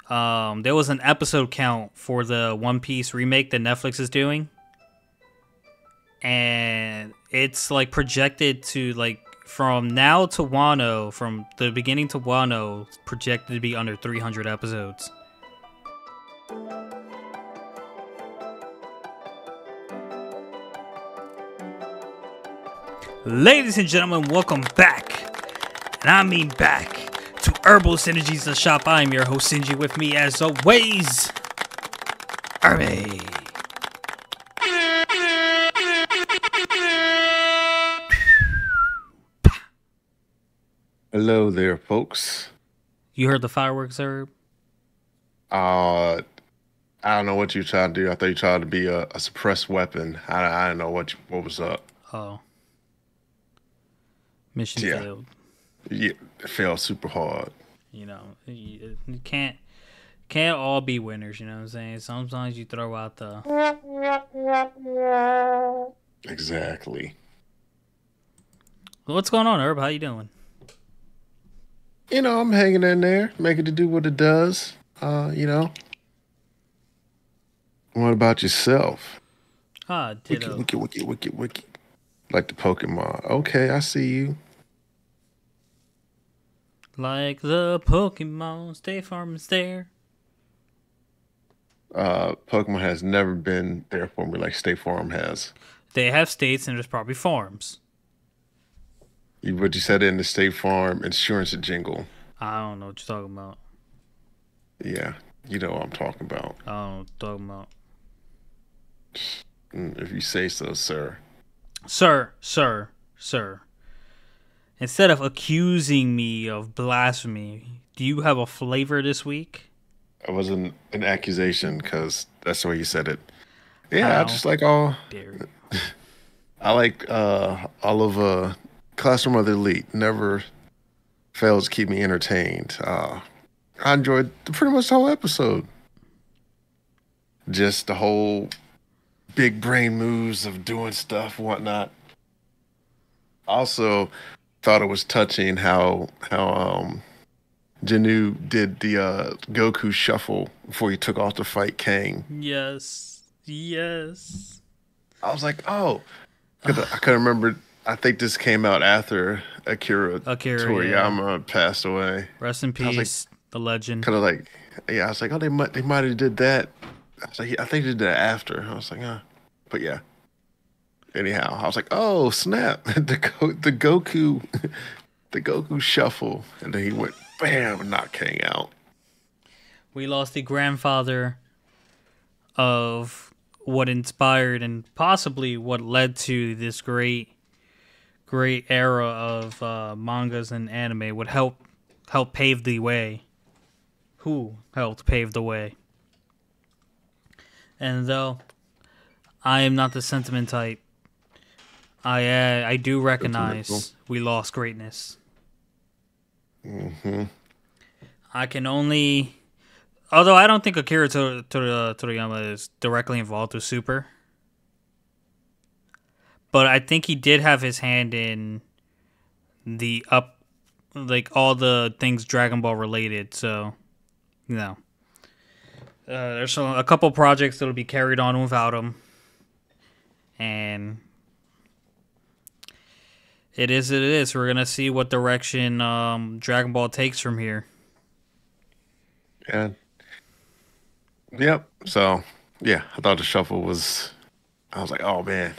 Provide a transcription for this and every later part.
there was an episode count for the One Piece remake that Netflix is doing, and it's like projected to like from now to Wano, from the beginning to Wano, it's projected to be under 300 episodes. Ladies and gentlemen, welcome back, and I mean back, to Irbal Sinergy's The Shop. I am your host, Sinji. With me, as always, Irby. Hello there, folks. You heard the fireworks, Herb? I don't know what you tried to do. I thought you tried to be a suppressed weapon. I don't know what was up. Oh. Mission Yeah. failed. Yeah, it failed super hard. You know, you can't all be winners, you know what I'm saying? Sometimes you throw out the... Exactly. What's going on, Herb? How you doing? You know, I'm hanging in there, making it do what it does. You know. What about yourself? Ah, ditto. Wiki. Like the Pokemon. Okay, I see you. Like the Pokemon, State Farm is there. Pokemon has never been there for me like State Farm has. They have states and there's probably farms. But you said it in the State Farm insurance jingle. I don't know what you're talking about. Yeah, you know what I'm talking about. I don't know what you're talking about. If you say so, sir. Sir. Instead of accusing me of blasphemy, do you have a flavor this week? It wasn't an accusation because that's the way you said it. Yeah, How I just like all. dare you? I like all of Classroom of the Elite. Never fails to keep me entertained. I enjoyed pretty much the whole episode. Just the whole big brain moves of doing stuff, whatnot. Also, thought it was touching how Janu did the Goku shuffle before he took off to fight Kang. Yes. I was like, oh, 'cause I couldn't remember. I think this came out after Akira Toriyama passed away. Rest in I was peace, the legend. kind of like, yeah, I was like, oh, they might have did that. I was like, I think they did that after. I was like, but yeah. Anyhow, I was like, oh snap, the Goku, the Goku shuffle, and then he went bam and knocked Kang out. We lost the grandfather of what inspired and possibly what led to this great era of mangas and anime. Would help pave the way. Who helped pave the way? And though I am not the sentiment type, I do recognize we lost greatness. Mm-hmm. I can only... Although I don't think Akira Toriyama is directly involved with Super. But I think he did have his hand in the all the things Dragon Ball related. So, you know. There's a couple projects that'll be carried on without him. And it is. We're going to see what direction Dragon Ball takes from here. Yeah. Yep. So, yeah, I thought the shuffle was. I was like, oh man,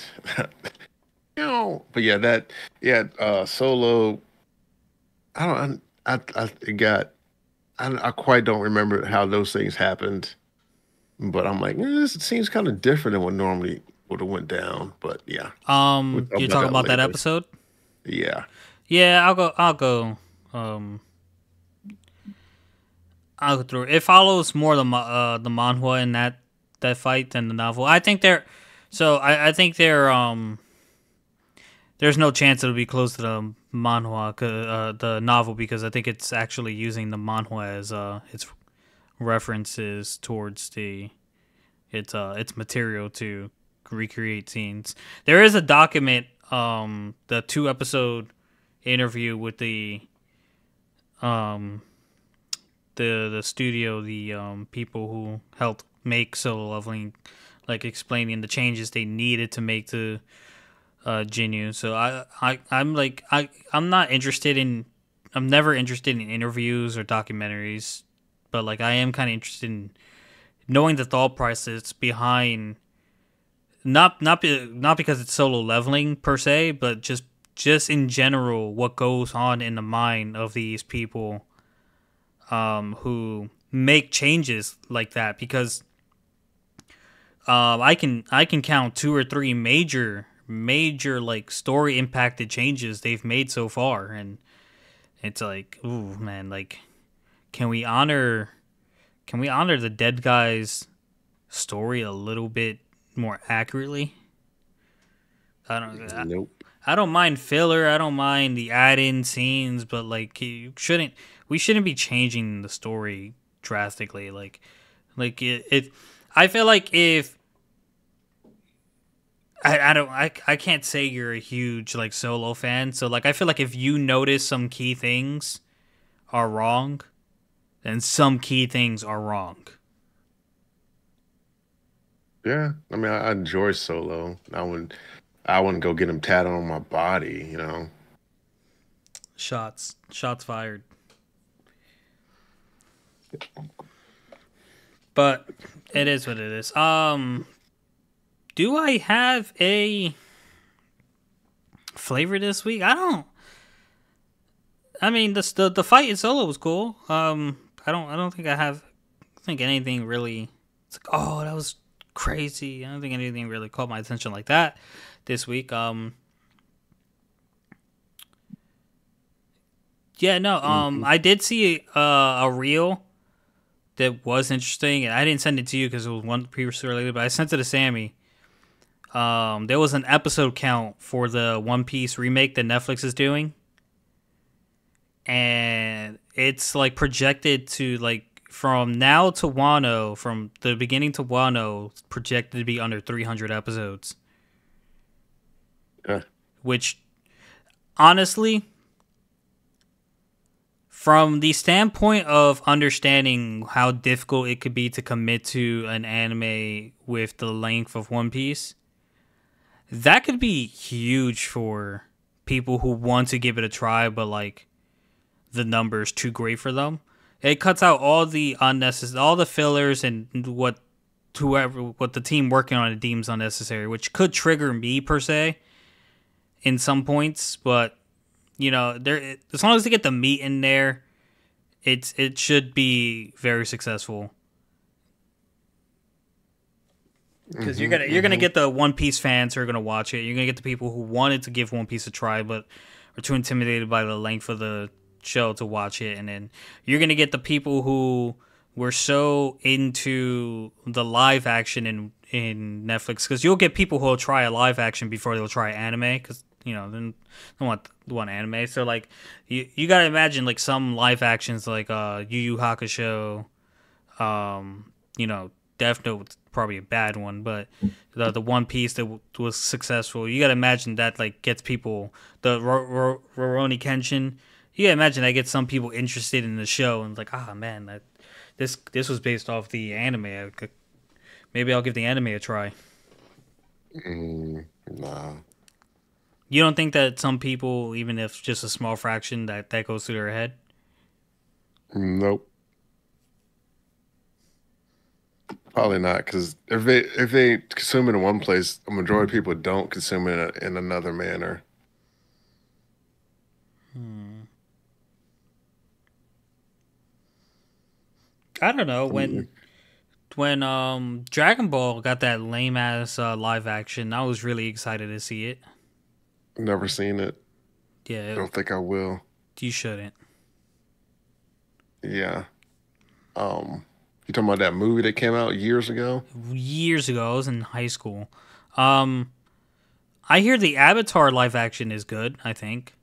But yeah, Solo. I quite don't remember how those things happened, but I'm like, this seems kind of different than what normally would have went down. But yeah, You're talking about that episode? Yeah. Yeah, I'll go through. It follows more the manhwa in that fight than the novel. I think I think there's no chance it'll be close to the manhwa, the novel, because I think it's actually using the manhwa as its references towards its material to recreate scenes. There is a document, the 2-episode interview with the the studio, the people who helped make Solo Leveling, like explaining the changes they needed to make to Jinyu. So I'm like I'm not interested in I'm never interested in interviews or documentaries, but like I am kind of interested in knowing the thought process behind not because it's Solo Leveling per se, but just in general what goes on in the mind of these people who make changes like that. Because I can count two or three major like story impacted changes they've made so far, and it's like, ooh man, like can we honor the dead guy's story a little bit more accurately? I don't I, Nope. I don't mind filler. I don't mind the add-in scenes, but like we shouldn't be changing the story drastically. Like it I feel like if I don't I can't say you're a huge like Solo fan, so like I feel like if you notice some key things are wrong, then some key things are wrong. Yeah, I mean, I enjoy Solo. I wouldn't go get him tatted on my body, you know. Shots fired. But it is what it is. Do I have a flavor this week? I don't. I mean, the fight in Solo was cool. I don't think I have. I think anything really. It's like, oh, that was crazy. I don't think anything really caught my attention like that this week. Yeah, no. Mhm. I did see a reel that was interesting, and I didn't send it to you because it was one previously related, but I sent it to Sammy. There was an episode count for the One Piece remake that Netflix is doing, and it's like projected to like from now to Wano, from the beginning to Wano, it's projected to be under 300 episodes. Yeah. Which honestly, from the standpoint of understanding how difficult it could be to commit to an anime with the length of One Piece, that could be huge for people who want to give it a try, but like the numbers too great for them. It cuts out all the unnecessary, all the fillers, and what the team working on it deems unnecessary, which could trigger me per se in some points. But there as long as they get the meat in there, it should be very successful. Because you're Mhm. gonna Mhm. get the One Piece fans who are gonna watch it. You're gonna get the people who wanted to give One Piece a try but are too intimidated by the length of the show to watch it, and then you're gonna get the people who were so into the live action in Netflix. Because you'll get people who'll try a live action before they'll try anime. Because then they want anime. So like you gotta imagine like some live actions like Yu Yu Hakusho, you know, Death Note was probably a bad one, but the One Piece that was successful, you gotta imagine that like gets people the Rurouni Kenshin. You gotta imagine that gets some people interested in the show and like, ah man, this was based off the anime. Maybe I'll give the anime a try. Nah. You don't think that some people, even if just a small fraction, that goes through their head? Nope. Probably not, because if they consume it in one place, a majority of people don't consume it in another manner. Hmm. I don't know I mean, when Dragon Ball got that lame ass live action. I was really excited to see it. never seen it. Yeah, Don't think I will. you shouldn't. Yeah. You talking about that movie that came out years ago? Years ago, I was in high school. Um, I hear the Avatar live action is good. I think.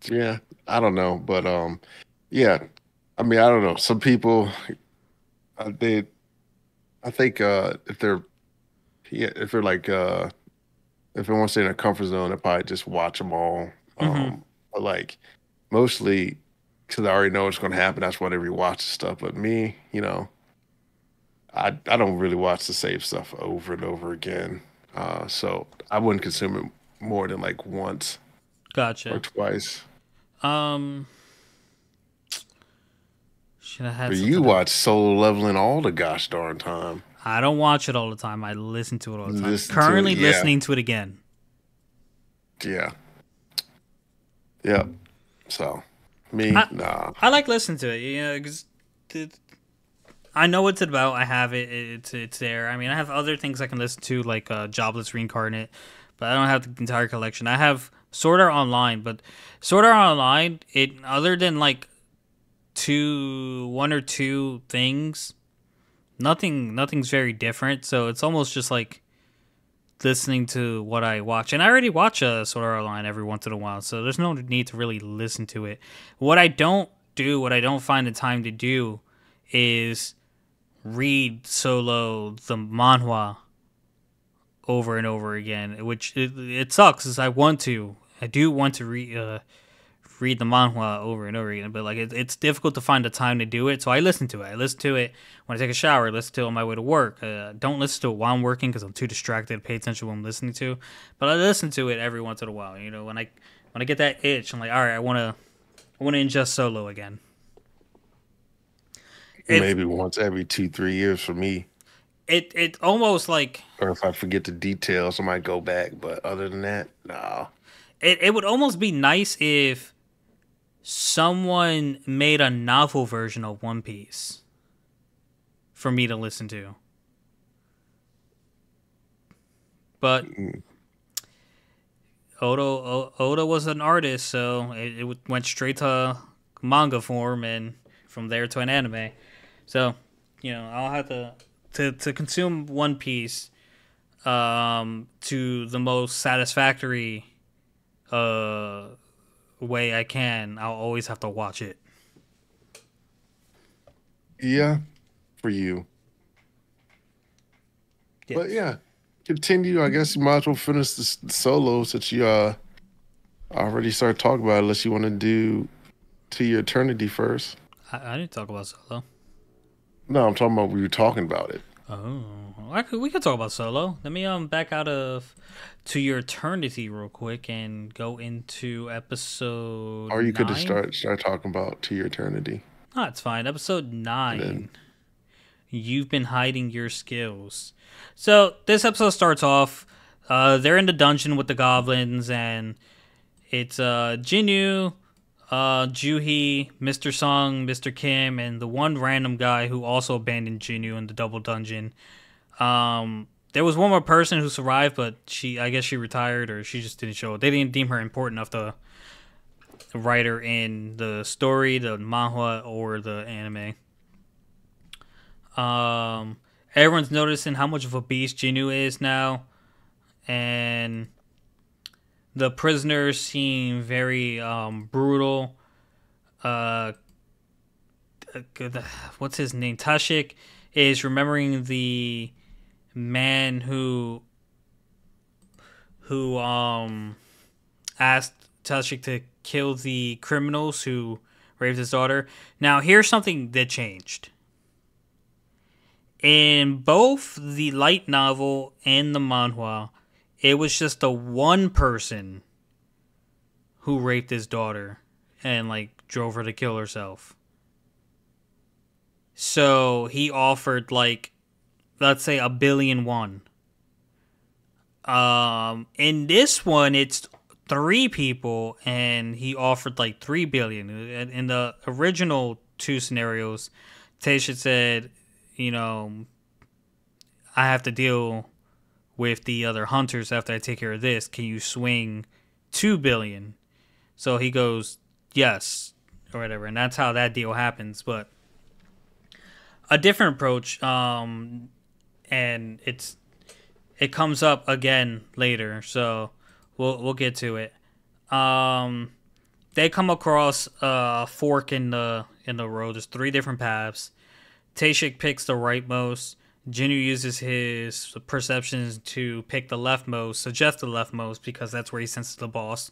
Yeah, I don't know, but yeah. I mean, I don't know. Some people, they, I think, if they're, yeah, if they're like, if they want to stay in a comfort zone, they probably just watch them all. Mm-hmm. But like, mostly. because I already know what's going to happen. That's why they rewatch the stuff. But me, I don't really watch the same stuff over and over again. So I wouldn't consume it more than like once or Gotcha. twice. Um, should have had But you something to. watch Solo Leveling all the gosh darn time. I don't watch it all the time. I listen to it all the time. Listen to it, Currently yeah, listening to it again. yeah, yeah. So me, I nah. I like listening to it. Because I know what it's about. I have it. It's there. I mean, I have other things I can listen to, like Jobless Reincarnate, but I don't have the entire collection. I have Sword Art Online, but Sword Art Online, it other than like one or two things, nothing's very different. So it's almost just like listening to what I watch, and I already watch a Sword Art Online every once in a while, so there's no need to really listen to it. What I don't find the time to do, is read solo the manhwa over and over again, which it sucks. As I do want to read the manhwa over and over again, but like it's difficult to find the time to do it. So I listen to it. I listen to it when I take a shower. I listen to it on my way to work. Don't listen to it while I'm working because I'm too distracted to pay attention to what I'm listening to. But I listen to it every once in a while. When I get that itch, I'm like, all right, I want to ingest solo again. It's Maybe once every 2, 3 years for me. it almost like Or if I forget the details, I might go back. But other than that, no. it would almost be nice if someone made a novel version of One Piece for me to listen to. But Oda was an artist, so it went straight to manga form, and from there to an anime. So, I'll have to consume One Piece to the most satisfactory uh way I can. I'll always have to watch it. Yeah, for you. But Yes. yeah, continue. I guess you might as well finish the solo since you already started talking about it, unless you want to do To Your Eternity first. I didn't talk about Solo. No, I'm talking about we were talking about it. Oh, we could talk about Solo. Let me back out of To Your Eternity real quick and go into episode Or you could just 9. start talking about To Your Eternity. No, it's fine. Episode And then 9. You've been hiding your skills. So this episode starts off. They're in the dungeon with the goblins, and it's Jinyu, Juhi, Mr. Sung, Mr. Kim, and the one random guy who also abandoned Jinyu in the double dungeon. There was one more person who survived, but I guess she retired, or she just didn't show up. They didn't deem her important enough to write her in the story, the manhwa, or the anime. Everyone's noticing how much of a beast Jinyu is now, and the prisoners seem very brutal. Uh, what's his name? Tashik is remembering the man who asked Tashik to kill the criminals who raped his daughter. Now, here's something that changed. In both the light novel and the manhwa, it was just the one person who raped his daughter and like drove her to kill herself. So he offered like, let's say, 1,000,000,000 won. In this one, it's three people, and he offered like 3 billion. In the original two scenarios, Tasha said, I have to deal with the other hunters after I take care of this. Can you swing 2 billion? So he goes, yes, or whatever, and that's how that deal happens. But a different approach, and it comes up again later, so we'll get to it. They come across a fork in the road. There's three different paths. Tashik picks the rightmost. Jinyu uses his perceptions to pick the leftmost, suggest the leftmost, because that's where he senses the boss.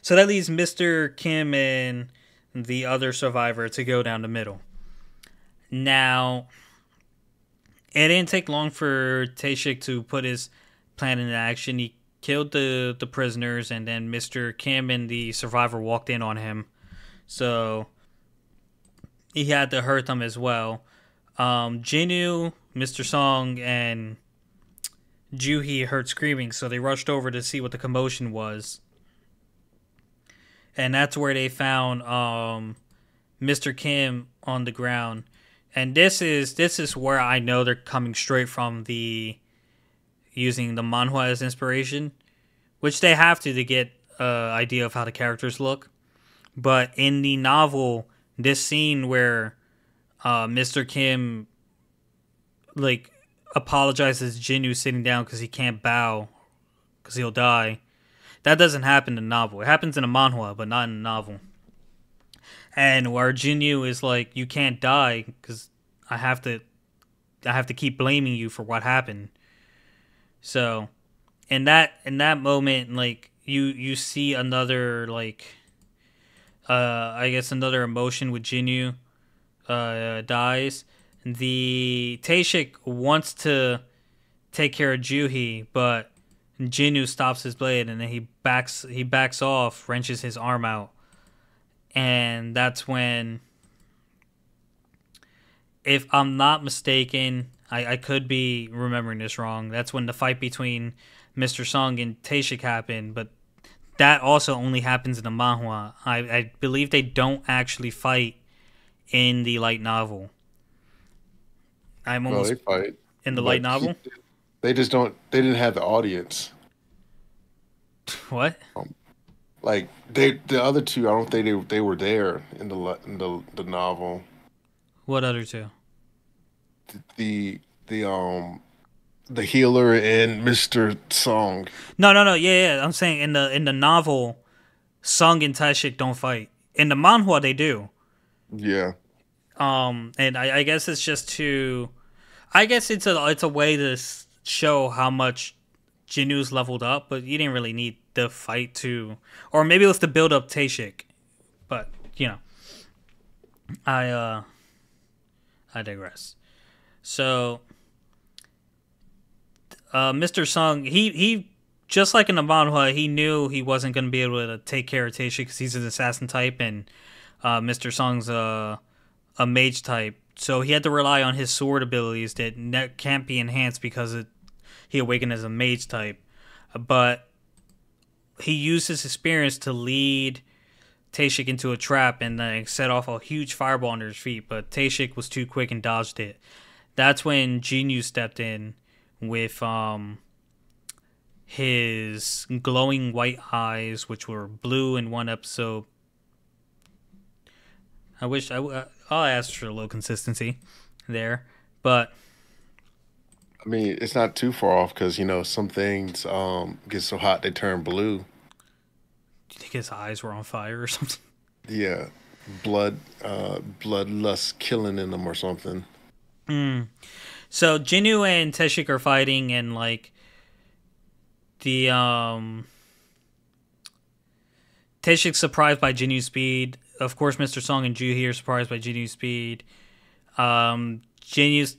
So that leaves Mr. Kim and the other survivor to go down the middle. Now, it didn't take long for Taeshik to put his plan into action. He killed the prisoners, and then Mr. Kim and the survivor walked in on him. So he had to hurt them as well. Jinu, Mr. Song, and Juhi heard screaming, so they rushed over to see what the commotion was. And that's where they found Mr. Kim on the ground. And this is where I know they're coming straight from the using the manhwa as inspiration, which they have to get an idea of how the characters look. But in the novel, this scene where Mr. Kim like apologizes to Jinu sitting down because he can't bow because he'll die. That doesn't happen in the novel. It happens in a manhwa, but not in the novel. And where Jinyu is like, "You can't die because I have to, I have to keep blaming you for what happened." So, in that moment, like you see another like, I guess another emotion with Jinyu dies. The Taeshik wants to take care of Juhi, but Jinyu stops his blade and then he backs off, wrenches his arm out, and that's when, if I'm not mistaken, I could be remembering this wrong. That's when the fight between Mr. Song and Taeshik happened, but that also only happens in the manhwa. I believe they don't actually fight in the light novel. I'm No, almost they fight, in the light but novel. they just don't. They didn't have the audience. What? Um, like the other two, I don't think they were there in the novel. What other two? The the um the healer and Mr. Song. No, no, no. Yeah, yeah. I'm saying in the novel, Sung and Taeshik don't fight. In the manhwa, they do. Yeah. And I guess it's just to, I guess it's a way to show how much Jinu's leveled up, but you didn't really need the fight to, or maybe it was to build up Taeshik. But I uh I digress. So Mr. Sung, he just like in the manhwa, he knew he wasn't going to be able to take care of Taeshik because he's an assassin type, and Mr. Sung's a mage type. So he had to rely on his sword abilities that can't be enhanced because he awakened as a mage type. But he used his experience to lead Taeshik into a trap and set off a huge fireball under his feet. But Taeshik was too quick and dodged it. That's when Jinyu stepped in with his glowing white eyes, which were blue in one episode. I wish I'll ask for a little consistency there, but I mean, it's not too far off because some things get so hot they turn blue. do you think his eyes were on fire or something? Yeah, bloodlust killing in them or something. Mm. So Jinyu and Teshik are fighting, and like the Teshik's surprised by Jinyu's speed. Of course, Mr. Song and Juhi are surprised by Jinyu's speed. Jinyu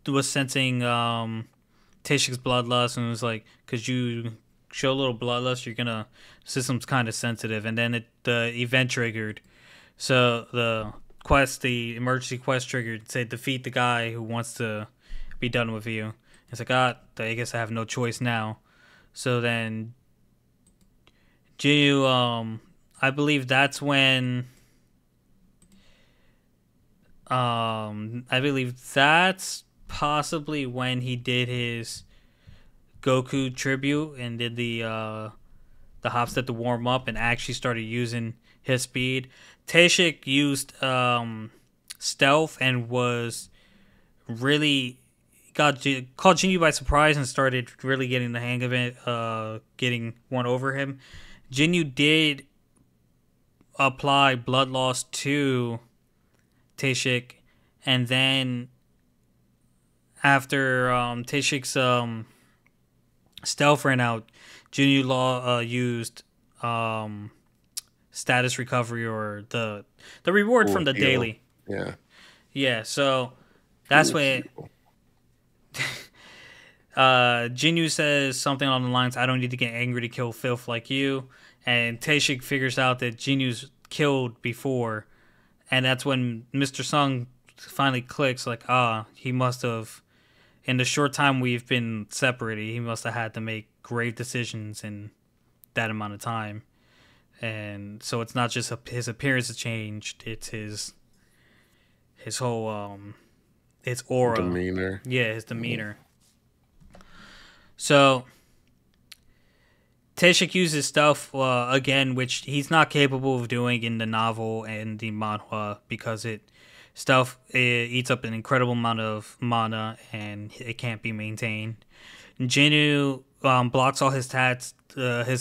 was sensing Teshik's bloodlust and was like, "Could you show a little bloodlust? You're gonna system's kind of sensitive." And then the event triggered. So the emergency quest triggered. Said defeat the guy who wants to be done with you. It's like, I guess I have no choice now. So then Jinyu, I believe that's when, I believe that's possibly when he did his Goku tribute and did the hop step to warm up and actually started using his speed. Tashik used stealth and was really caught Jinyu by surprise and started really getting the hang of it, getting one over him. Jinyu did apply blood loss to Tashik, and then after Tashik's stealth ran out, Jinyu used status recovery or the reward Cool from the heal. daily. Yeah. Yeah, so that's Cool what heal. Jinyu says something along the lines, "I don't need to get angry to kill filth like you," and Taeshik figures out that Jinyu's killed before, and that's when Mr. Sung finally clicks, like, he must have, in the short time we've been separated, he must have had to make grave decisions in that amount of time. And so it's not just his appearance has changed; it's his whole his aura, Demeanor. yeah, his Yeah. demeanor. So Taeshik uses stuff again, which he's not capable of doing in the novel and the manhwa because it eats up an incredible amount of mana and it can't be maintained. Jinnu blocks all his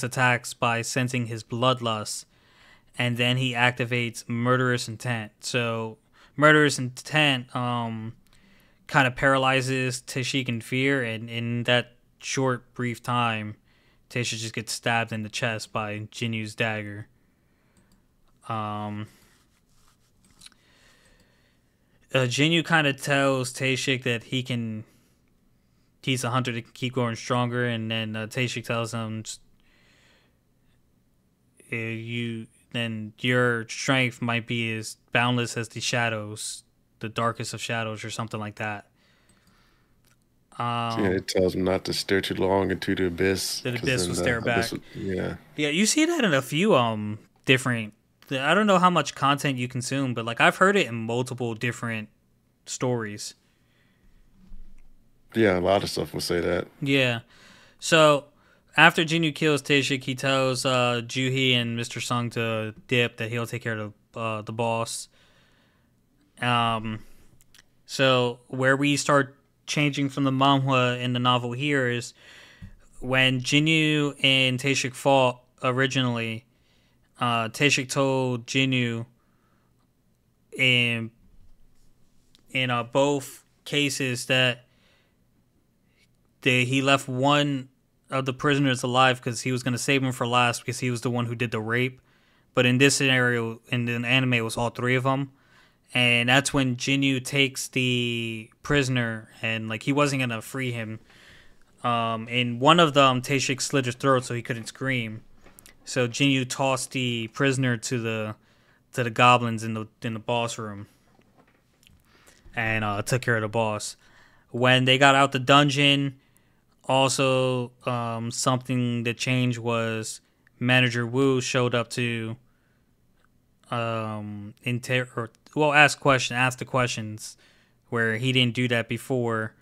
attacks by sensing his bloodlust, and then he activates murderous intent. So murderous intent kind of paralyzes Taeshik in fear, and in that short brief time, Taeshik just gets stabbed in the chest by Jinyu's dagger. Um, Jinyu kind of tells Taeshik that he's a hunter to keep growing stronger, and then Taeshik tells him, then your strength might be as boundless as the shadows, the darkest of shadows, or something like that. Yeah, it tells him not to stare too long into the abyss, The because abyss will then stare the abyss, back. yeah, Yeah, you see that in a few different. I don't know how much content you consume, but like I've heard it in multiple different stories. yeah, a lot of stuff will say that. Yeah. So after Jinyu kills Taeshik, he tells Juhi and Mr. Sung to dip, that he'll take care of the boss. Um. So where we start changing from the manhwa in the novel here is when Jinyu and Taeshik fought originally. Taeshik told Jinyu in both cases that he left one of the prisoners alive because he was going to save him for last because he was the one who did the rape. But in this scenario, in the anime, it was all three of them. And that's when Jinyu takes the prisoner and like he wasn't going to free him. In one of them, Taeshik slit his throat so he couldn't scream. So Jinyu tossed the prisoner to the goblins in the boss room and took care of the boss. When they got out the dungeon, also something that changed was Manager Wu showed up to ask the questions where he didn't do that before.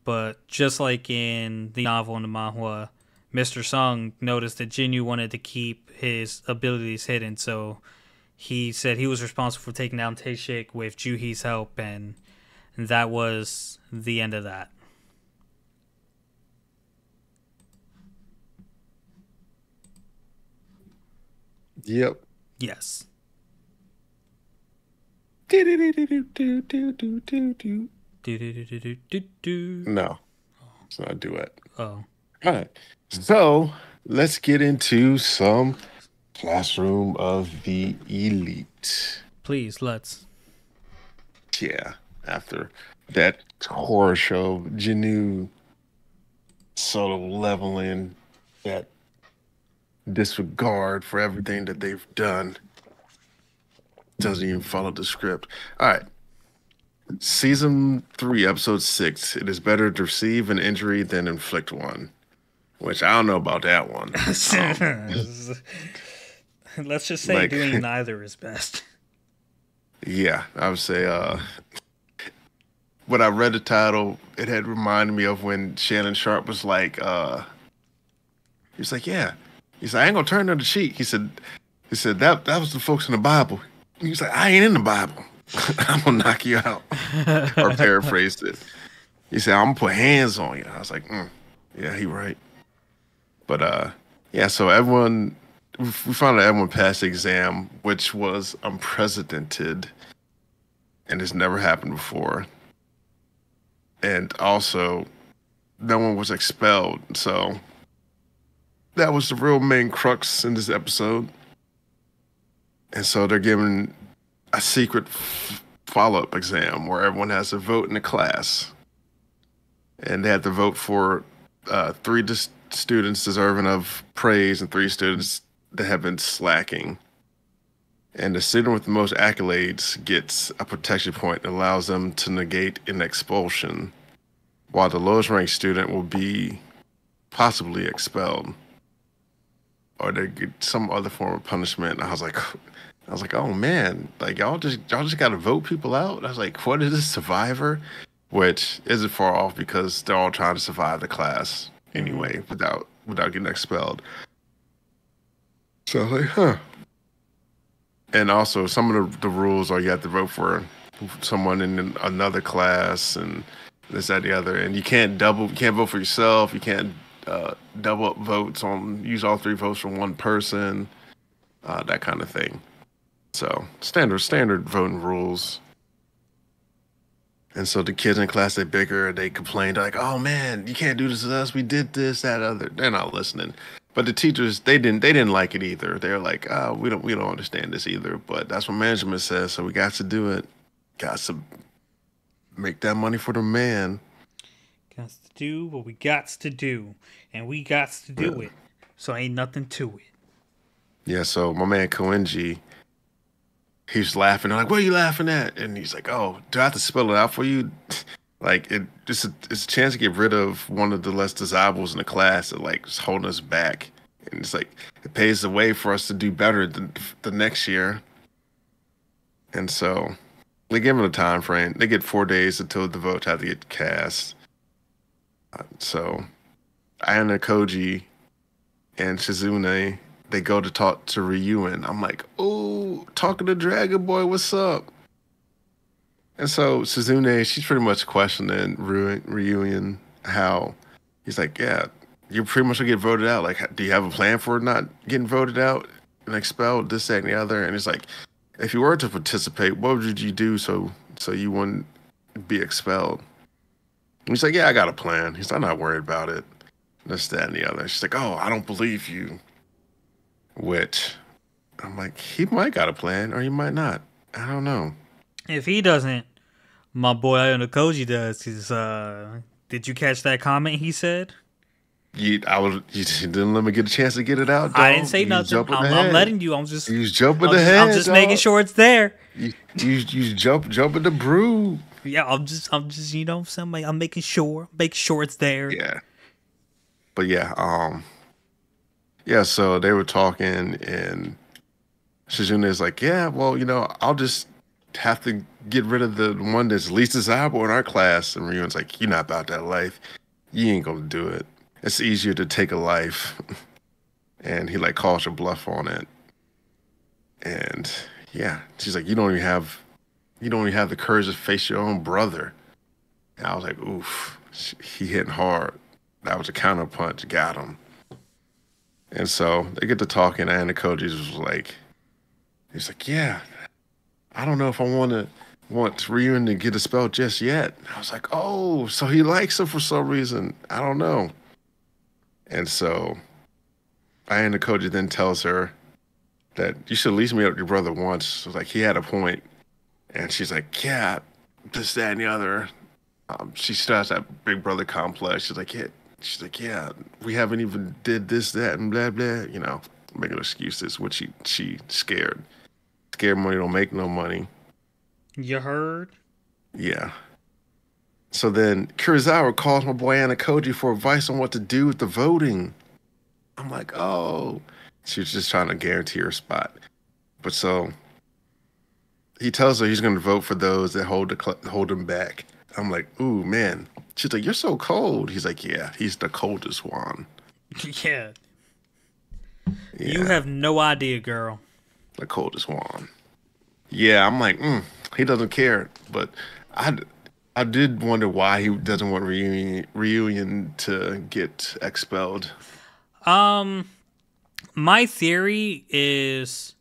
But just like in the novel and the manhwa, Mr. Sung noticed that Jinyu wanted to keep his abilities hidden, so he said he was responsible for taking down Taeshik with Juhi's help, and that was the end of that. Yep. Yes. Do. No, it's not a duet. Oh, All right. So let's get into some Classroom of the Elite. please, let's. Yeah. After that horror show, Janu solo leveling, that disregard for everything that they've done, doesn't even follow the script. All right. Season 3, episode 6. It is better to receive an injury than inflict one. Which I don't know about that one. Let's just say Like, doing neither is best. yeah, I would say when I read the title, it had reminded me of when Shannon Sharp was like, he was like, yeah. He said, I ain't gonna turn on the cheek. He said that was the folks in the Bible. He was like, I ain't in the Bible. I'm gonna knock you out. Or paraphrased it. He said, I'm gonna put hands on you. I was like, yeah, he right. But yeah, so we found out everyone passed the exam, which was unprecedented and has never happened before. And also, no one was expelled. So that was the real main crux in this episode. And so they're giving a secret follow-up exam where everyone has to vote in the class, and they have to vote for three students deserving of praise and three students that have been slacking. And the student with the most accolades gets a protection point that allows them to negate an expulsion, while the lowest ranked student will be possibly expelled, or they get some other form of punishment. And I was like, oh man, like y'all just gotta vote people out. I was like, what is this, Survivor? Which isn't far off because they're all trying to survive the class anyway without getting expelled. So I was like, huh. And also, some of the rules are you have to vote for someone in another class and this, that, the other. And you can't vote for yourself. You can't double up votes use all three votes from one person, that kind of thing. So standard voting rules. And so the kids in class, they bicker, they complain, they're like, oh man, you can't do this to us. We did this, that, other. They're not listening. But the teachers, they didn't like it either. They're like, we don't understand this either. But that's what management says, so we got to do it. Got to make that money for the man. Got to do what we got to do, and we got to do it. So ain't nothing to it. Yeah, so my man Koenji, he's laughing. I'm like, what are you laughing at? And he's like, oh, do I have to spell it out for you? Like it's a chance to get rid of one of the less desirables in the class that like is holding us back. And it's like it paves the way for us to do better the next year. And so they give them a time frame. They get 4 days until the votes have to get cast. So Ayana Koji and Shizune, they go to talk to Ryuen. I'm like, oh, talking to Dragon Boy, what's up? And so Shizune, she's pretty much questioning Ryuen how he's like, yeah, you pretty much will get voted out. Like, do you have a plan for not getting voted out and expelled, this, that, and the other? And it's like, if you were to participate, what would you do so you wouldn't be expelled? And he's like, yeah, I got a plan. He's like, I'm not worried about it. This, that, and the other. She's like, oh, I don't believe you. Which I'm like, he might got a plan or he might not. I don't know. If he doesn't, my boy Ayano Koji does. Did you catch that comment he said? You didn't let me get a chance to get it out, dog. I didn't say nothing. I'm letting you. I'm just jumping ahead. I'm just making sure it's there. You jumping the brew. Yeah, I'm just somebody. I'm making sure it's there. Yeah. But yeah, so they were talking and Shizune is like, yeah, well, I'll just have to get rid of the one that's least desirable in our class. And Ryuen's like, you're not about that life. You ain't gonna do it. It's easier to take a life. And he like calls her bluff on it. And yeah, she's like, you don't even have the courage to face your own brother. And I was like, oof, he hitting hard. That was a counter punch, got him. And so they get to talking, and Koji was like, he's like, yeah, I don't know if I want Ryuen to get a spell just yet. I was like, oh, so he likes her for some reason. I don't know. And so Ayana Koji then tells her that you should at least meet up with your brother once. So like he had a point. And she's like, yeah, this, that, and the other. She starts that big brother complex. She's like, yeah, we haven't even did this, that, and blah, blah. Making excuses, which she scared. Scared money don't make no money. You heard? Yeah. So then Kurosawa calls my boy Ayana Koji for advice on what to do with the voting. I'm like, oh. She was just trying to guarantee her spot. But so he tells her he's going to vote for those that hold him back. I'm like, ooh, man. She's like, you're so cold. He's like, yeah, he's the coldest one. Yeah. You have no idea, girl. The coldest one. Yeah, I'm like, he doesn't care. But I did wonder why he doesn't want Ryuen to get expelled. My theory is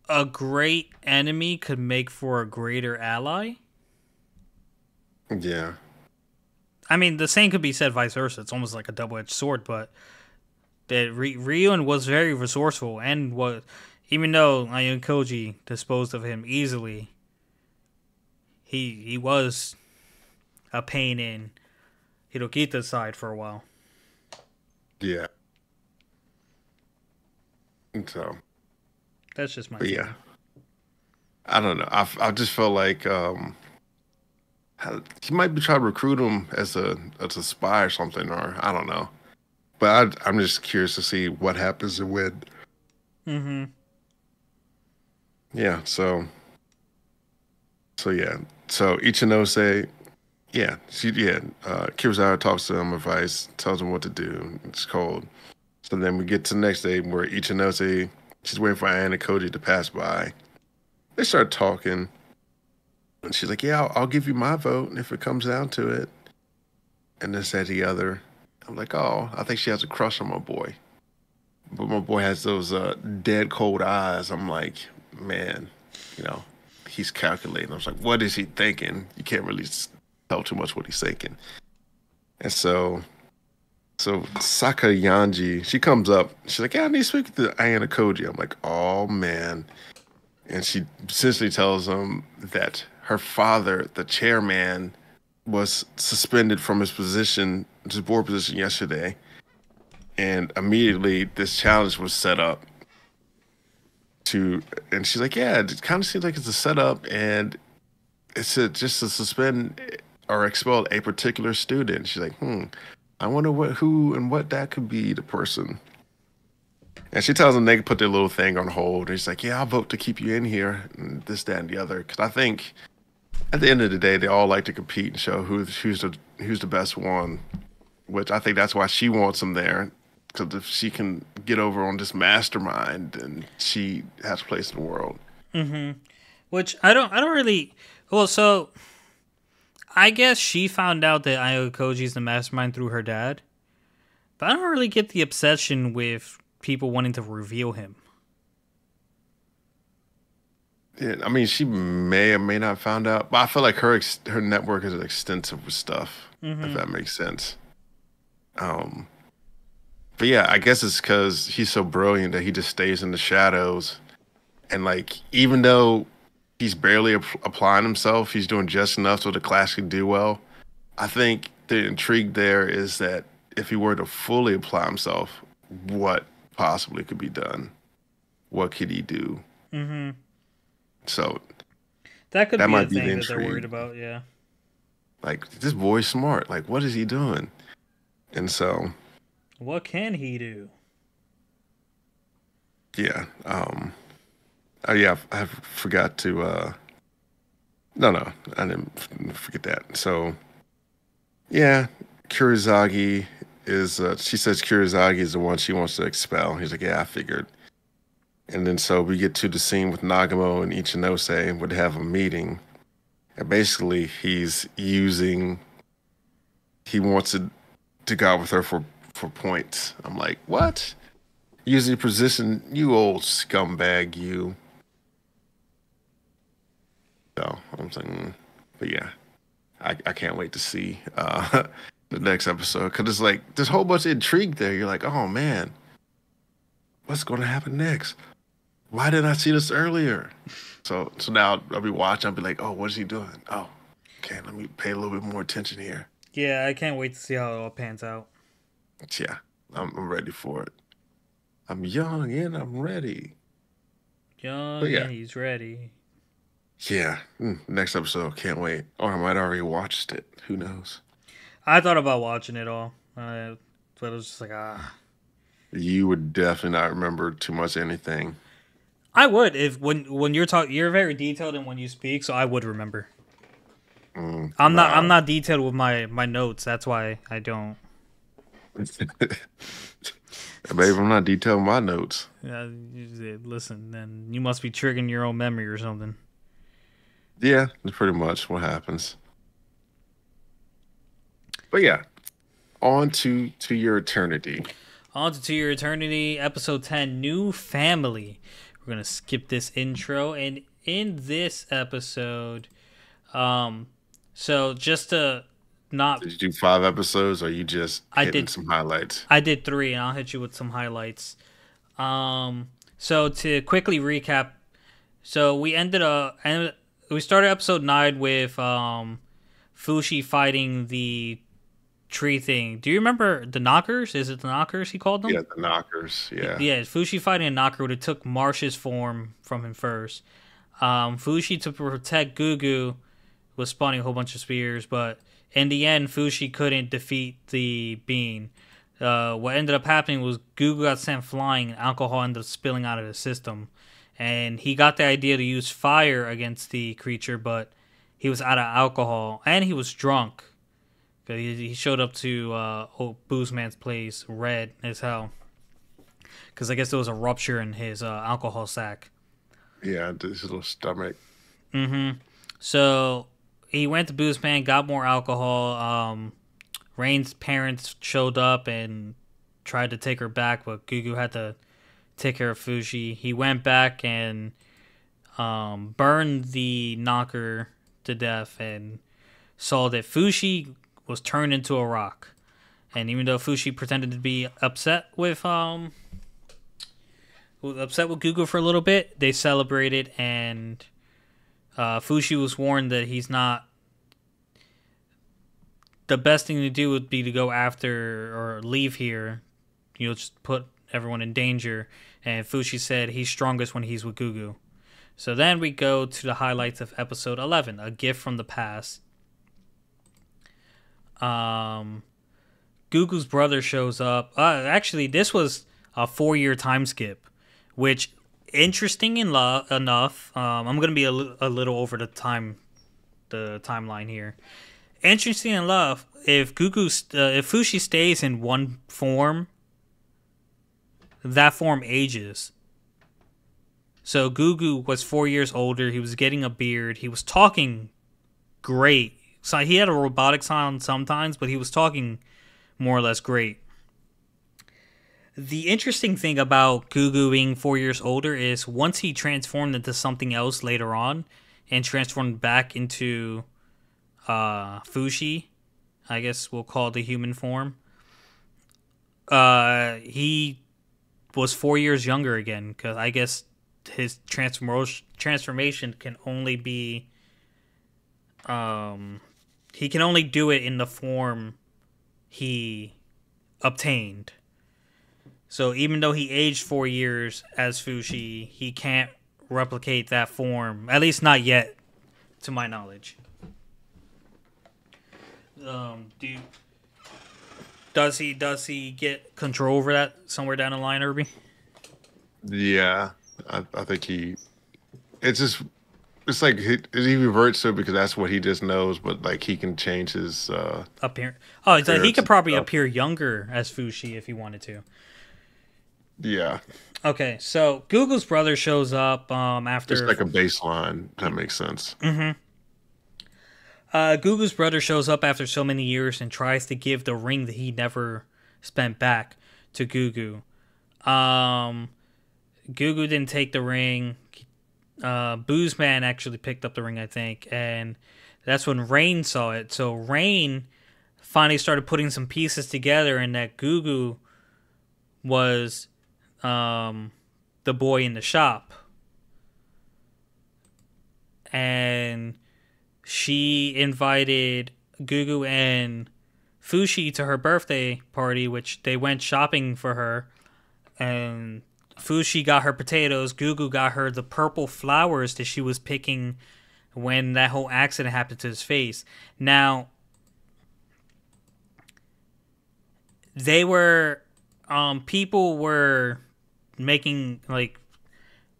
a great enemy could make for a greater ally. Yeah. I mean, the same could be said vice versa. It's almost like a double-edged sword, but that Ryuen was very resourceful and even though Koji disposed of him easily, he was a pain in Hirokita's side for a while. Yeah. And so, That's just my but theory. yeah, I don't know. I just felt like he might be trying to recruit him as a spy or something, or I don't know. But I'm just curious to see what happens and when. Mm-hmm. Yeah. So yeah. So Ichinose, Kirizawa talks to him, advice, tells him what to do. It's cold. So then we get to the next day where Ichinose, she's waiting for Anna Koji to pass by. They start talking, and she's like, "Yeah, I'll give you my vote if it comes down to it." And this, that, the other. I'm like, "Oh, I think she has a crush on my boy." But my boy has those dead cold eyes. I'm like, man, you know, he's calculating. I was like, what is he thinking? You can't really tell too much what he's thinking. And so Saka Yanji, she comes up. She's like, yeah, I need to speak to Ayana Koji. I'm like, oh man. And she essentially tells him that her father, the chairman, was suspended from his board position yesterday. And immediately this challenge was set up to, and she's like, yeah, it kind of seems like it's a setup, and just to suspend or expel a particular student. She's like, I wonder who and what that could be, the person. And she tells them they can put their little thing on hold. And she's like, yeah, I'll vote to keep you in here, and this, that, and the other. Because I think at the end of the day, they all like to compete and show who's the best one. Which I think that's why she wants them there. Because if she can get over on this mastermind, then she has a place in the world. Mm-hmm. Which I don't really. Well, so I guess she found out that Ayaka Koji's the mastermind through her dad, but I don't really get the obsession with people wanting to reveal him. Yeah, I mean, she may or may not found out, but I feel like her network is extensive with stuff, if Mm-hmm. that makes sense. Um, but yeah, I guess it's because he's so brilliant that he just stays in the shadows, and like even though he's barely applying himself, he's doing just enough so the class can do well. I think the intrigue there is that if he were to fully apply himself, what possibly could be done? What could he do? Mm-hmm. So That could that be a might be the thing that they're worried intrigue. about. Yeah. Like this boy's smart. Like what is he doing? And so What can he do? yeah, oh yeah, I forgot to. No, I didn't forget that. So yeah, Kurizagi is. She says Kurizagi is the one she wants to expel. He's like, yeah, I figured. And then so we get to the scene with Nagamo and Ichinose would have a meeting, and basically he wants to go out with her for points. I'm like, what? Use your position, you old scumbag, you. So I'm saying, but yeah, I can't wait to see the next episode because it's like there's a whole bunch of intrigue there. You're like, oh man, what's going to happen next? Why didn't I see this earlier? So now I'll be watching. I'll be like, oh, what is he doing? Oh, okay, let me pay a little bit more attention here. Yeah, I can't wait to see how it all pans out. But yeah, I'm ready for it. I'm young and I'm ready. But Young yeah, and he's ready. yeah. Next episode, can't wait. Or I might already watched it. Who knows? I thought about watching it all, but it was just like You would definitely not remember too much anything. I would if when you're talking, you're very detailed in when you speak, so I would remember. I'm Nah. not detailed with my notes. That's why I don't. Babe, I'm not detailing my notes. Listen, then you must be triggering your own memory or something. Yeah, that's pretty much what happens. But yeah, on to your eternity. On to Your Eternity, episode 10, New Family. We're gonna skip this intro, and in this episode, so just to not, Did you do 5 episodes or you just I hitting did some highlights? I did three, and I'll hit you with some highlights. Um, So to quickly recap, so we started episode 9 with Fushi fighting the tree thing. Do you remember the knockers? Is it the knockers he called them? Yeah, the knockers. Yeah. Yeah, Fushi fighting a knocker would have took Marsh's form from him first. Fushi, to protect Gugu, was spawning a whole bunch of spears, but in the end, Fushi couldn't defeat the bean. What ended up happening was Gugu got sent flying, and alcohol ended up spilling out of his system. And he got the idea to use fire against the creature, but he was out of alcohol, and he was drunk. He showed up to Booze Man's place red as hell. Because I guess there was a rupture in his alcohol sac. Yeah, his little stomach. Mm-hmm. So he went to Booze Man, got more alcohol. Rain's parents showed up and tried to take her back, but Gugu had to take care of Fushi. He went back and burned the knocker to death and saw that Fushi was turned into a rock. And even though Fushi pretended to be upset with Gugu for a little bit, they celebrated, and Fushi was warned that he's not. The best thing to do would be to go after or leave here. You'll just put everyone in danger. And Fushi said he's strongest when he's with Gugu. So then we go to the highlights of episode 11, A Gift from the Past. Gugu's brother shows up. Actually, this was a 4-year time skip, which interesting enough. I'm gonna be a little over the timeline here. Interesting enough, if Fushi stays in one form, that form ages. So Gugu was 4 years older. He was getting a beard. He was talking great. So he had a robotic sound sometimes, but he was talking more or less great. The interesting thing about Gugu being 4 years older is once he transformed into something else later on and transformed back into Fushi, I guess we'll call it the human form, he was 4 years younger again, because I guess his transformation can only be he can only do it in the form he obtained. So even though he aged 4 years as Fushi, he can't replicate that form, at least not yet, to my knowledge. Does he get control over that somewhere down the line, Irby? Yeah, I think it's like he reverts to it because that's what he just knows, but like he can change his appearance. Oh, so he could probably appear younger as Fushi if he wanted to. Yeah. Okay, so Gugu's brother shows up after. It's like a baseline. That makes sense. Mm-hmm. Gugu's brother shows up after so many years and tries to give the ring that he never spent back to Gugu. Gugu didn't take the ring. Booze Man actually picked up the ring, I think, and that's when Rain saw it. So Rain finally started putting some pieces together, and that Gugu was the boy in the shop. And she invited Gugu and Fushi to her birthday party, which they went shopping for her. And Fushi got her potatoes. Gugu got her the purple flowers that she was picking when that whole accident happened to his face. Now, they were... people were making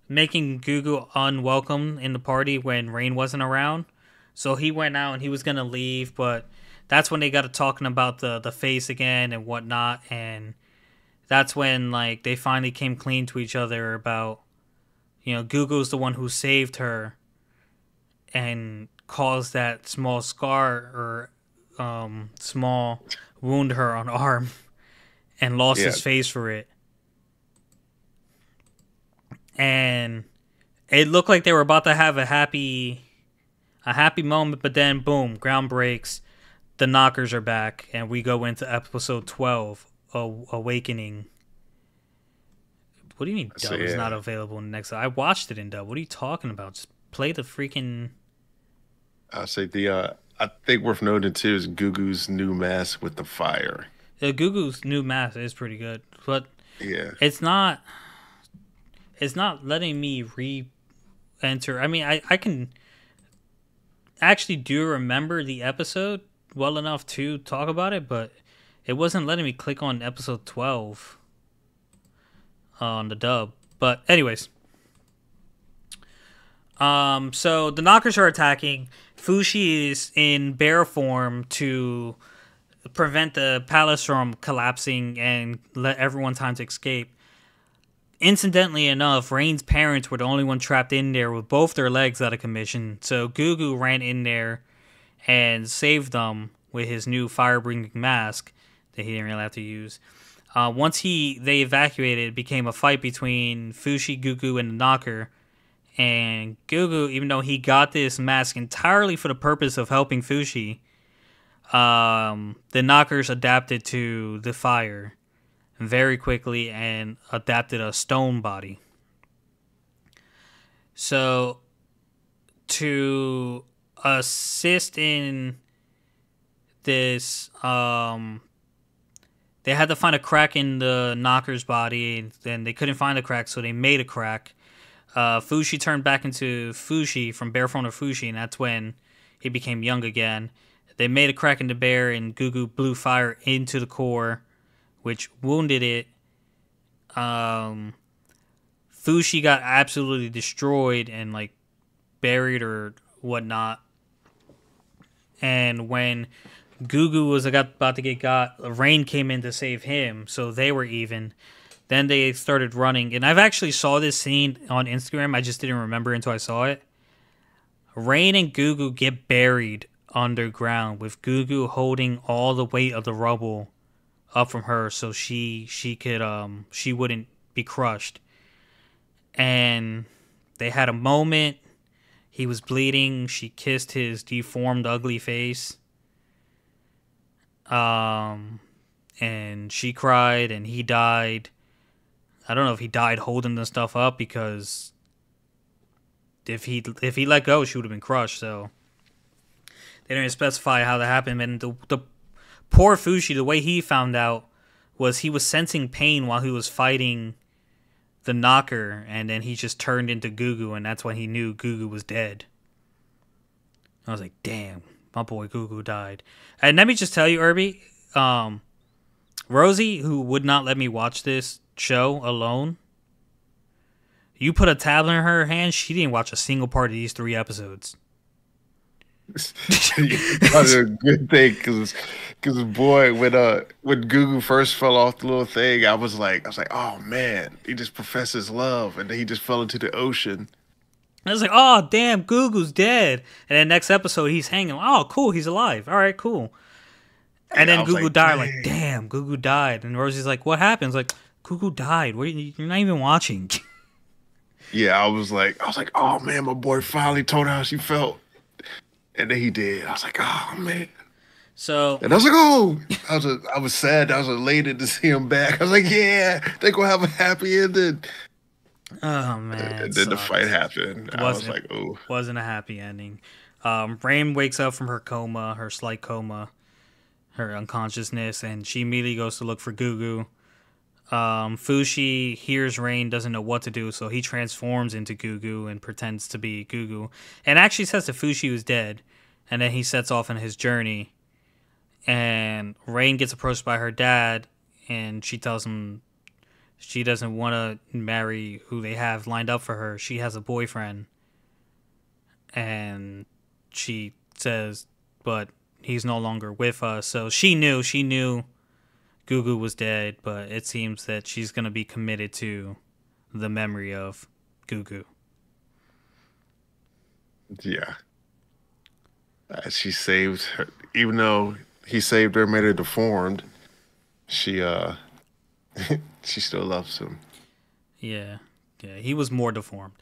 Gugu unwelcome in the party when Rain wasn't around. So he went out and he was going to leave, but that's when they got to talking about the face again and whatnot, and that's when like they finally came clean to each other about, you know, Gugu's the one who saved her and caused that small scar or small wound to her on the arm and lost his face for it. And it looked like they were about to have a happy moment, but then boom, ground breaks. The knockers are back, and we go into episode 12, Awakening, What do you mean So dub is not yeah, available in the next? I watched it in dub. What are you talking about? Just play the freaking. I say the I think worth noting too is Gugu's new mask with the fire. Gugu's new mask is pretty good, but Yeah, it's not. It's not letting me re-enter. I mean, I can actually do remember the episode well enough to talk about it, but it wasn't letting me click on episode 12 on the dub. But anyways, so the knockers are attacking. Fushi is in bear form to prevent the palace from collapsing and let everyone time to escape. Incidentally enough, Rain's parents were the only one trapped in there with both their legs out of commission. So Gugu ran in there and saved them with his new fire-breathing mask that he didn't really have to use. Once they evacuated, it became a fight between Fushi, Gugu, and the Knocker. And Gugu, even though he got this mask entirely for the purpose of helping Fushi, the Knockers adapted to the fire very quickly and adapted a stone body. So, to assist in this, they had to find a crack in the Knocker's body, and they couldn't find a crack, so they made a crack. Fushi turned back into Fushi from bear form to Fushi, and that's when he became young again. They made a crack in the bear, and Gugu blew fire into the core, which wounded it. Fushi got absolutely destroyed and like buried or whatnot. And when Gugu was about to get got, Rain came in to save him, so they were even. Then they started running, and I've actually saw this scene on Instagram. I just didn't remember until I saw it. Rain and Gugu get buried underground with Gugu holding all the weight of the rubble up from her, so she wouldn't be crushed. And they had a moment. He was bleeding. She kissed his deformed, ugly face. And she cried, and he died. I don't know if he died holding the stuff up, because if he let go, she would have been crushed. So they didn't specify how that happened. And the poor Fushi, the way he found out was he was sensing pain while he was fighting the Knocker, and then he just turned into Gugu, and that's when he knew Gugu was dead. I was like, damn, my boy Gugu died. And let me just tell you, Irby, Rosie, who would not let me watch this show alone, you put a tablet in her hand, she didn't watch a single part of these 3 episodes. Probably a good thing, because boy, when Gugu first fell off the little thing, I was like, oh man, he just professes love, and then he just fell into the ocean. I was like, oh damn, Gugu's dead. And then next episode, he's hanging. Oh, cool, he's alive. All right, cool. And then Gugu died. Like, damn, Gugu died. And Rosie's like, what happened? I was like, Gugu died. You're not even watching. Yeah, I was like, oh man, my boy finally told her how she felt. And then he did. I was like, oh man. So, and I was like, oh, I was sad. I was elated to see him back. I was like, yeah, they gonna have a happy ending. Oh man. And then the fight happened. I was like, oh. Wasn't a happy ending. Rain wakes up from her coma, her slight coma, her unconsciousness, and she immediately goes to look for Gugu. Fushi hears Rain, doesn't know what to do, so he transforms into Gugu and pretends to be Gugu, and actually says to Fushi who's dead, and then he sets off on his journey. And Rain gets approached by her dad, and she tells him she doesn't want to marry who they have lined up for her. She has a boyfriend, and she says, but he's no longer with us. So she knew Gugu was dead, but it seems that she's going to be committed to the memory of Gugu. Yeah. She saved her, even though he saved her, made her deformed. She she still loves him. Yeah. He was more deformed.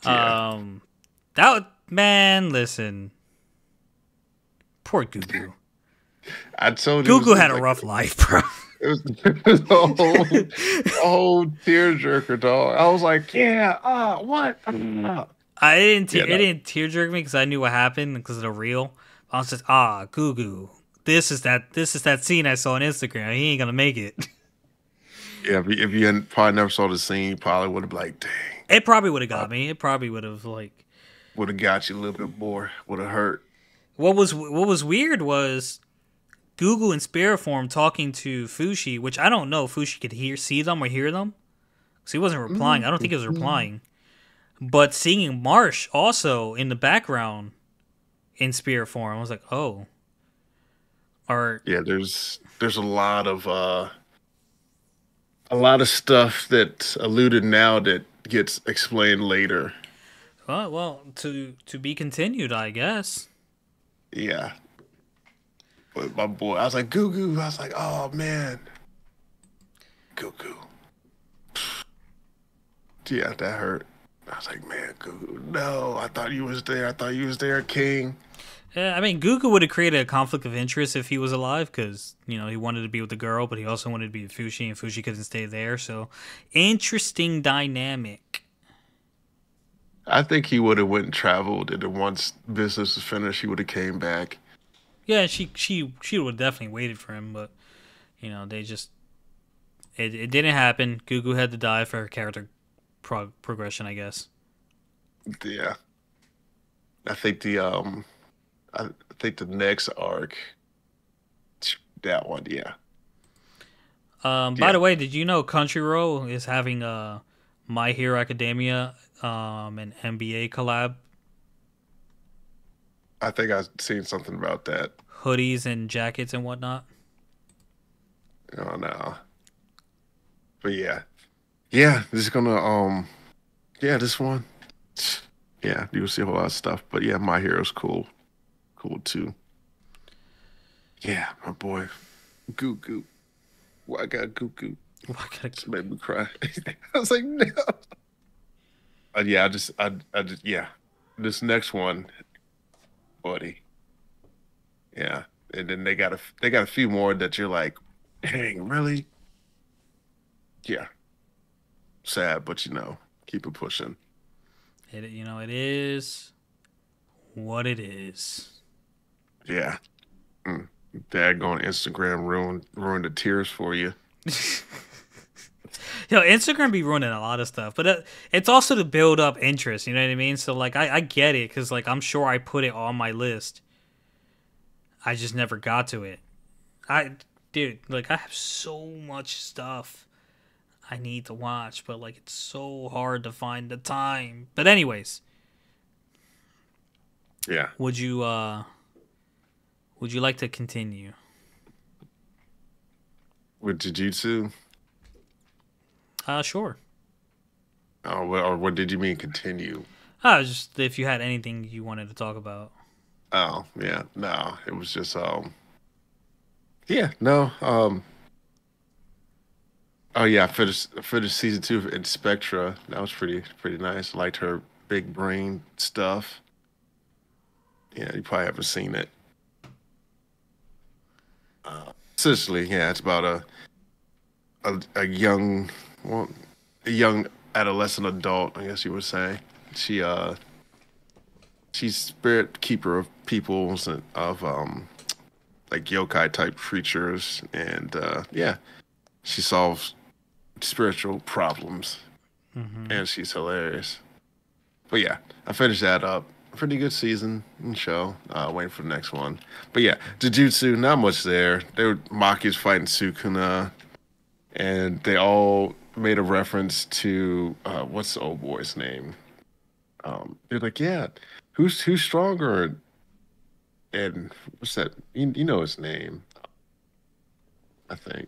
Yeah. Man, listen. Poor Gugu. I told you. Gugu had a rough life, bro. It was a whole tearjerker, dog. I was like, yeah, what? It No. didn't tear jerk me because I knew what happened because of the reel. I was just goo goo. This is that scene I saw on Instagram. He ain't gonna make it. Yeah, if you hadn't, probably never saw the scene, you probably would have been like, dang, It probably would have got me. It probably would have like. would have got you a little bit more, would have hurt. What was weird was Gugu in spirit form talking to Fushi, which I don't know if Fushi could see them or hear them. Because he wasn't replying. I don't think he was replying. But seeing Marsh also in the background in spirit form, I was like, oh. Or Yeah, there's a lot of stuff that's alluded now that gets explained later. to be continued, I guess. Yeah. But my boy, I was like, Goo Goo. I was like, oh man. Goo Goo. Yeah, that hurt. I was like, man, Goo Goo. No, I thought you was there. I thought you was there, King. Yeah, I mean, Gugu would have created a conflict of interest if he was alive, because he wanted to be with the girl, but he also wanted to be with Fushi, and Fushi couldn't stay there. So, interesting dynamic. I think he would have went and traveled, and then once business was finished, he would have came back. Yeah, she would have definitely waited for him, but they just it didn't happen. Gugu had to die for her character progression, I guess. Yeah. I think I think the next arc, that one, yeah. By Yeah. the way, did you know Crunchyroll is having a My Hero Academia and NBA collab I think I've seen something about that. hoodies and jackets and whatnot? Oh no. But yeah. Yeah, this is gonna yeah, this one. Yeah, you'll see a whole lot of stuff. But yeah, My Hero's cool. Cool too. Yeah, my boy. Goo goo. Well, I got goo goo. Why gotta Just made me cry. I was like, no. Yeah, I just, yeah. This next one, buddy. Yeah, and then they got a few more that you're like, dang, really? Yeah, sad, but keep it pushing. it is what it is. Yeah, Dad going Instagram ruined the tears for you. Instagram be ruining a lot of stuff, but it's also to build up interest. You know what I mean? So like, I get it because like I'm sure I put it on my list. I just never got to it. Dude, like I have so much stuff I need to watch, but like it's so hard to find the time. But anyways, Yeah, would you like to continue? with Jujutsu. Sure. Oh, or what did you mean continue? Just if you had anything you wanted to talk about. Oh, yeah, no, it was just yeah, no, oh yeah, I finished season two in Spectra. That was pretty nice. Liked her big brain stuff. Yeah, you probably haven't seen it. Essentially, yeah, it's about a young, well, a young adolescent adult, I guess you would say. She she's spirit keeper of peoples and of like yokai type creatures, and yeah, she solves spiritual problems, Mm-hmm. and she's hilarious. But yeah, I finished that up. Pretty good season and show. Waiting for the next one. But yeah, Jujutsu, not much there. They were Maki's fighting Sukuna, and they all made a reference to what's the old boy's name? They're like, yeah, who's stronger? And what's that? You know his name, I think.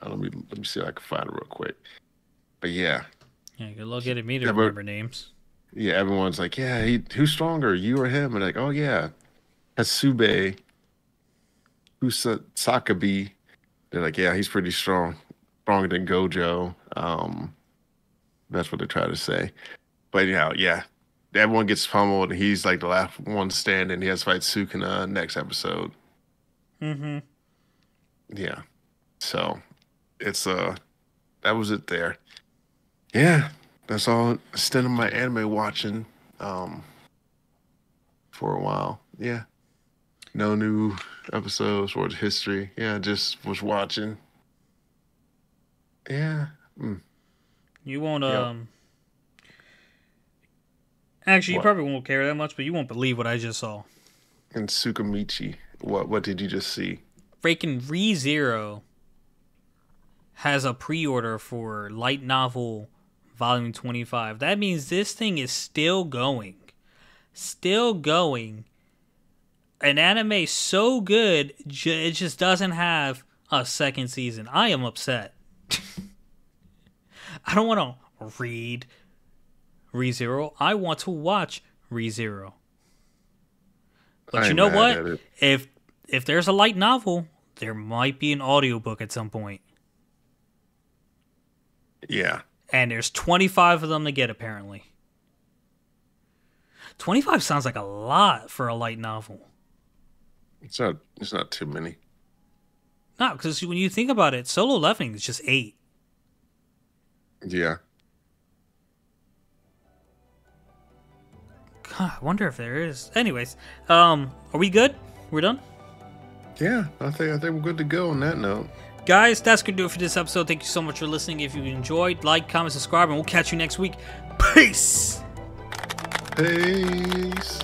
Let me see if I can find it real quick. But yeah, Yeah, good luck getting me to yeah, remember names. yeah, everyone's like, yeah, who's stronger, you or him? And like, oh yeah, Hasube Sakabi. They're like, yeah, he's pretty strong, stronger than Gojo. That's what they try to say. But yeah, everyone gets pummeled, and he's like the last one standing. He has to fight Sukuna next episode. Mm-hmm. Yeah, so it's that was it there. Yeah, that's all. Instead of my anime watching, um, for a while. Yeah, no new episodes or history. Yeah, just was watching. Yeah. Mm, You won't yep. actually you What? probably won't care that much, but you won't believe what I just saw. And Tsukamichi. What did you just see? Freaking ReZero has a pre-order for light novel volume 25. That means this thing is still going. Still going. An anime so good, it just doesn't have a second season. I am upset. I don't want to read ReZero. I want to watch ReZero. But I you ain't know mad what? at it. If there's a light novel, there might be an audiobook at some point. Yeah. And there's 25 of them to get, apparently. 25 sounds like a lot for a light novel. It's not too many. No, because when you think about it, Solo Leveling is just 8. Yeah. God, I wonder if there is. Anyways, are we good? We're done? Yeah. I think we're good to go on that note. Guys, that's going to do it for this episode. Thank you so much for listening. If you enjoyed, like, comment, subscribe, and we'll catch you next week. Peace! Peace.